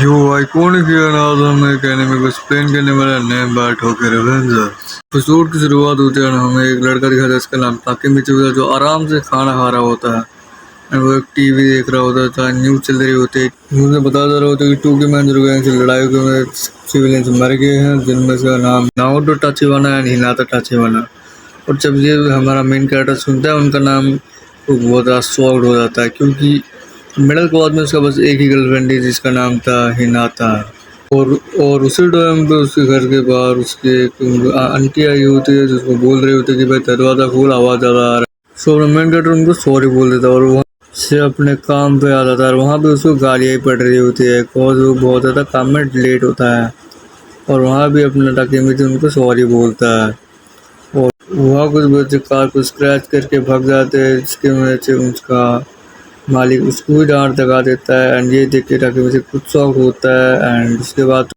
यो iconic ये नाम में कहने में कुछ एक्सप्लेन करने वाला नेम बैट होकर रेवेंजर्स। एपिसोड की शुरुआत होती है हमें एक लड़का दिखाता है, इसका नाम ताकेमिची होता है, जो आराम से खाना खा रहा होता है। और वो एक टीवी देख रहा होता है, न्यूज चल रही होती है। न्यूज में बताया जा रहा होता है कि टोक्यो में अंदर गैंग से लड़ाई में सिविलियंस मर गए हैं, जिनमें से नाम नाओटो टाचिवाना एंड हिनाता टाचिवाना। और जब ये हमारा मेन कैरेक्टर सुनता है उनका नाम, तो बहुत ज़्यादा शॉक्ड हो जाता है, क्योंकि मिडिल क्लास में उसका बस एक ही गर्लफ्रेंड थी जिसका नाम था हिनाता। और उसी टाइम पे उसके घर के बाहर उसकी एक आंटी आई होती है, जिसको बोल रही होती है कि भाई दरवाज़ा खोल, आवाज़ ज़्यादा आ रहा है। सो मेन कैरेक्टर उनको सॉरी बोल देता है और वहाँ से अपने काम पे आ जाता है। और वहाँ पे उसको गालियाँ ही पड़ रही होती है, बिकॉज वो बहुत ज़्यादा काम में लेट होता है। और वहाँ भी अपने ताकेमिची उनको सॉरी बोलता है। और वहाँ कुछ बच्चे कार को स्क्रैच करके भाग जाते हैं, जिसके वजह से उसका मालिक उसको ही डांट लगा देता है। एंड ये देख के ताकेमिची कुछ शॉक होता है। एंड उसके बाद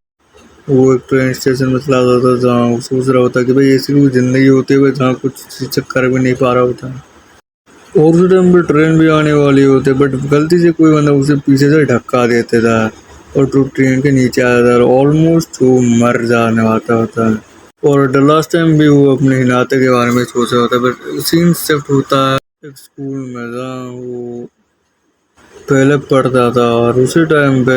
वो एक ट्रेन स्टेशन में चला जाता है, जहाँ वो सोच रहा होता है कि भाई ऐसी कोई ज़िंदगी होती है जहाँ कुछ चक्कर भी नहीं पा रहा होता है। और उस टाइम पे ट्रेन भी आने वाली होती है, बट गलती से कोई बंदा उसे पीछे से धक्का देता था और तो ट्रेन के नीचे आ जाता है और ऑलमोस्ट वो मर जाने वाला होता है। और द लास्ट टाइम भी वो अपने हिनाते के बारे में सोच रहा होता है, बट सीन शिफ्ट होता है एक स्कूल में जहाँ वो पहले पढ़ता था। और उसी टाइम पे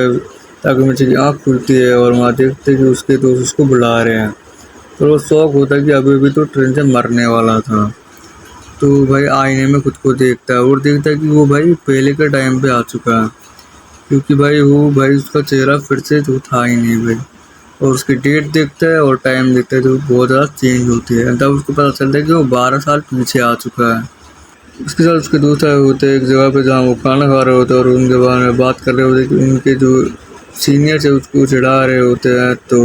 ताकेमिची की आँख खुलती है और वहाँ देखते कि उसके दोस्त उसको बुला रहे हैं। तो वो शौक होता है कि अभी भी तो ट्रेन से मरने वाला था। तो भाई आईने में खुद को देखता है और देखता है कि वो भाई पहले के टाइम पे आ चुका है, क्योंकि भाई उसका चेहरा फिर से जो था ही नहीं भाई। और उसकी डेट देखता है और टाइम देखता है, तो बहुत ज़्यादा चेंज होती है। तब उसको पता चलता है कि वो 12 साल पीछे आ चुका है। उसके साथ उसके दोस्त आए होते हैं एक जगह पे, जहाँ वो खाना खा रहे होते हैं और उनके बारे में बात कर रहे होते हैं कि उनके जो सीनियर्स है उसको चिढ़ा रहे होते हैं। तो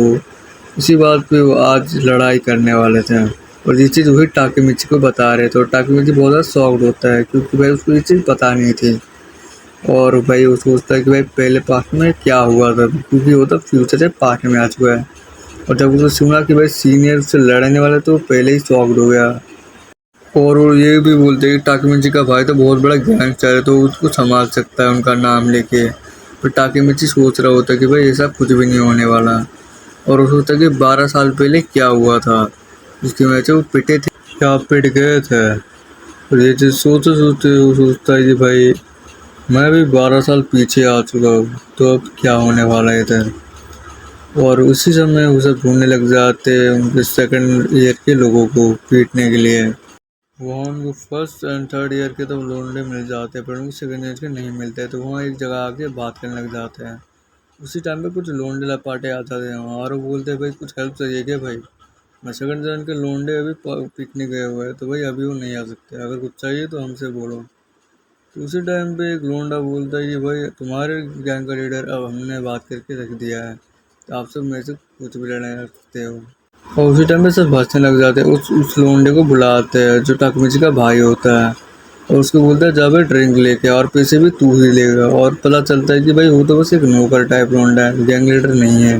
इसी बात पे वो आज लड़ाई करने वाले थे और ये चीज़ वही ताकेमिची को बता रहे थे। और ताकेमिची बहुत ज़्यादा शॉक्ड होता है, क्योंकि भाई उसको ये चीज़ पता नहीं थी। और भाई वो सोचता है कि भाई पहले पार्ट में क्या हुआ था, क्योंकि वो तो फ्यूचर से पार्ट में आ चुका है। और जब उसने सुना कि भाई सीनियर उससे लड़ने वाले, तो पहले ही शॉक्ड हो गया। और वो ये भी बोलते हैं कि ताकेमिची का भाई तो बहुत बड़ा गैंगस्टर है, तो उसको संभाल सकता है उनका नाम लेके। पर ताकेमिची सोच रहा होता है कि भाई ऐसा कुछ भी नहीं होने वाला। और वो सोचता है कि 12 साल पहले क्या हुआ था, जिसकी वजह से वो पिटे थे या पिट गए थे। और ये चीज़ सोचते सोचते वो सोचता है कि भाई मैं भी 12 साल पीछे आ चुका हूँ, तो अब क्या होने वाला है इधर। और उसी समय उसे ढूंढने लग जाते हैं उनके सेकंड ईयर के लोगों को पीटने के लिए। वहाँ उनको फर्स्ट एंड थर्ड ईयर के तो लौंडे मिल जाते हैं, पर उनको सेकंड ईयर के नहीं मिलते, तो वहाँ एक जगह आके बात करने लग जाते हैं। उसी टाइम पे कुछ लौंडे लपाटे आ जाते हैं वहाँ और वो बोलते हैं भाई कुछ हेल्प चाहिए क्या भाई, मैं सेकंड ईयर के लौंडे अभी पिकनिक गए हुए हैं, तो भाई अभी वो नहीं आ सकते, अगर कुछ चाहिए तो हमसे बोलो। तो उसी टाइम पे एक लोंडा बोलता है कि भाई तुम्हारे गैंग का लीडर अब हमने बात करके रख दिया है, तो आप सब मेरे से कुछ भी लड़ने रख सकते हो। और उसी टाइम पे सब हंसने लग जाते हैं। उस लोंडे को बुलाते हैं जो ताकेमिची का भाई होता है और उसको बोलता है जा भाई ड्रिंक लेके, और पैसे भी तू ही लेगा। और पता चलता है कि भाई वो तो बस एक नौकर टाइप लोंडा है, गैंग लीडर नहीं है।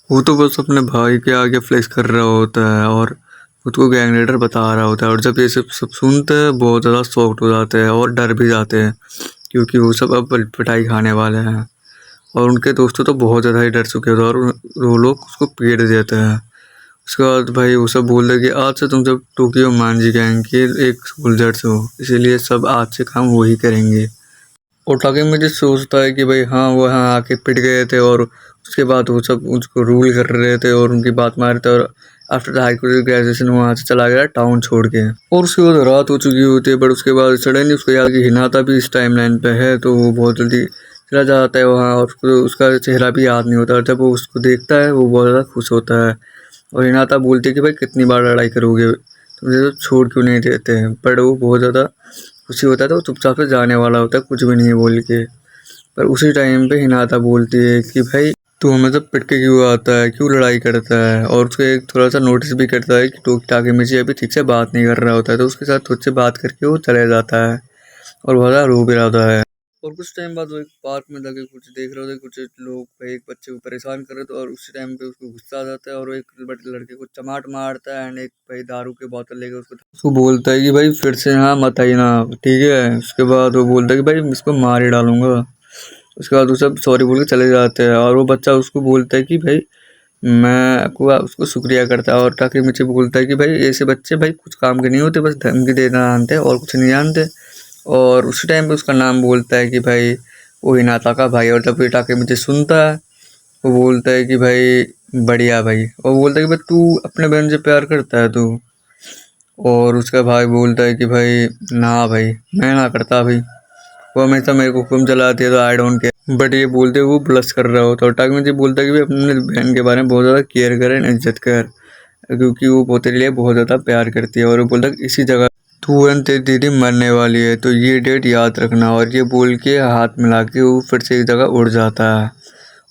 वो तो बस अपने भाई के आगे फ्लेक्स कर रहा होता है और खुद को गैंग लीडर बता रहा होता है। और जब ये सब सुनते हैं बहुत ज़्यादा शॉक्ड हो जाते हैं और डर भी जाते हैं, क्योंकि वो सब अब पिटाई खाने वाले हैं। और उनके दोस्तों तो बहुत ज़्यादा ही डर चुके थे और वो लोग उसको पीट देते हैं। उसके बाद भाई वो सब बोल रहे कि आज से तुम सब टोक्यो मांझी गैंग के एक सोल्जर्स हो, इसीलिए सब आज से काम वही करेंगे। और ताकेमिची सोचता है कि भाई हाँ वो यहाँ आके पिट गए थे और उसके बाद वो सब उसको रूल कर रहे थे और उनकी बात मान रहे थे। और after the high school graduation वहाँ से चला गया टाउन छोड़ के। और उसके बाद रात हो चुकी होती है, बट उसके बाद सडनली उसको याद कि हिनाता भी इस टाइम लाइन पे है, तो वो बहुत जल्दी चला जाता है वहाँ और उसको उसका चेहरा भी याद नहीं होता। और जब वो उसको देखता है वो बहुत ज़्यादा खुश होता है। और हिनाता बोलती है कि भाई कितनी बार लड़ाई करोगे, मुझे तो छोड़ क्यों नहीं देते हैं। बट वो बहुत ज़्यादा खुशी होता है, तो वो चुपचाप से जाने वाला होता है कुछ भी नहीं बोल के। पर उसी टाइम पे हिनाता बोलती है कि भाई तू हमें सब पिट के क्यों आता है, क्यों लड़ाई करता है। और उसको एक थोड़ा सा नोटिस भी करता है कि ताकेमिची अभी ठीक से बात नहीं कर रहा होता है, तो उसके साथ खुद से बात करके वो चले जाता है और बहुत ज़्यादा रो भी रहा होता है। और कुछ टाइम बाद वो एक पार्क में जाके कुछ देख रहे होते, कुछ लोग भाई एक बच्चे को परेशान कर रहे थे। और उसी टाइम पे उसको गुस्सा आ जाता है और वो एक लड़के को चमाट मारता है एंड एक भाई दारू की बोतल लेकर उसको बोलता है कि भाई फिर से यहाँ मत आई ना, ठीक है। उसके बाद वो बोलता है कि भाई इसको मार ही डालूंगा। उसके बाद वो सब सॉरी बोल के चले जाते हैं और वो बच्चा उसको बोलता है कि भाई मैं को उसको शुक्रिया करता है और टाकी मिची बोलता है कि भाई ऐसे बच्चे भाई कुछ काम के नहीं होते, बस धमकी देना जानते हैं और कुछ नहीं जानते। और उसी टाइम पे उसका नाम बोलता है कि भाई वो हिनाता का भाई। और जब ये टाकी मिची सुनता है वो बोलता है कि भाई बढ़िया भाई, और बोलता है कि भाई तू अपने बहन से प्यार करता है तू। और उसका भाई बोलता है कि भाई ना भाई मैं ना करता भाई, वो हमेशा मेरे को हुक्म चलाती है तो आई डोंट केयर। बट ये बोलते हुए वो ब्लश कर रहा होता है और टाक मुझे बोलता है कि भाई अपने बहन के बारे में बहुत ज़्यादा केयर करें, इज्जत कर, क्योंकि वो तेरे लिए बहुत ज़्यादा प्यार करती है। और वो बोलता है कि इसी जगह तू एंड तेरी दीदी मरने वाली है तो ये डेट याद रखना। और ये बोल के हाथ मिला के वो फिर से एक जगह उड़ जाता है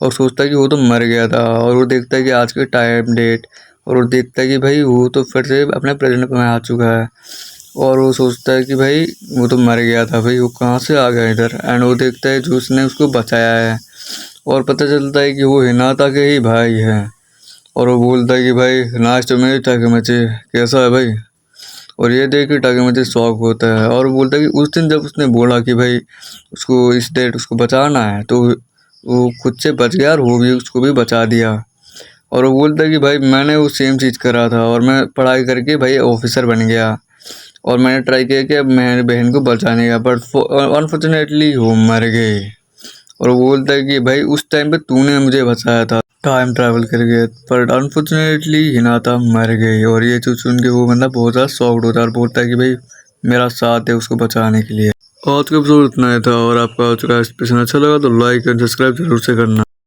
और सोचता है कि वो तो मर गया था। और वो देखता है कि आज के टाइम डेट, और वो देखता है कि भाई वो तो फिर से अपने प्रेजेंट में आ चुका है। और वो सोचता है कि भाई वो तो मर गया था भाई, वो कहाँ से आ गया इधर। एंड वो देखता है जो उसने उसको बचाया है और पता चलता है कि वो हिनाता के ही भाई है। और वो बोलता है कि भाई नाइस टू मीट टाके मचे, कैसा है भाई। और ये देख के टाके मचे शौक होता है और वो बोलता है कि उस दिन जब उसने बोला कि भाई उसको इस डेट उसको बचाना है तो वो खुद से बच गया और वो भी उसको भी बचा दिया। और वो बोलता है कि भाई मैंने वो सेम चीज़ करा था और मैं पढ़ाई करके भाई ऑफिसर बन गया और मैंने ट्राई किया कि अब मेरी बहन को बचाने का, बट अनफॉर्चुनेटली वो मर गए। और वो बोलता है कि भाई उस टाइम पे तूने मुझे बचाया था टाइम ट्रैवल करके, पर अनफॉर्चुनेटली हिनाता मर गई। और ये चीज़ सुन के वो बंदा बहुत ज़्यादा शॉक्ड होता है और बोलता है कि भाई मेरा साथ है उसको बचाने के लिए। आज का एपिसोड इतना ही था और आपका आज का एक्सप्रेशन अच्छा लगा तो लाइक एंड सब्सक्राइब जरूर से करना।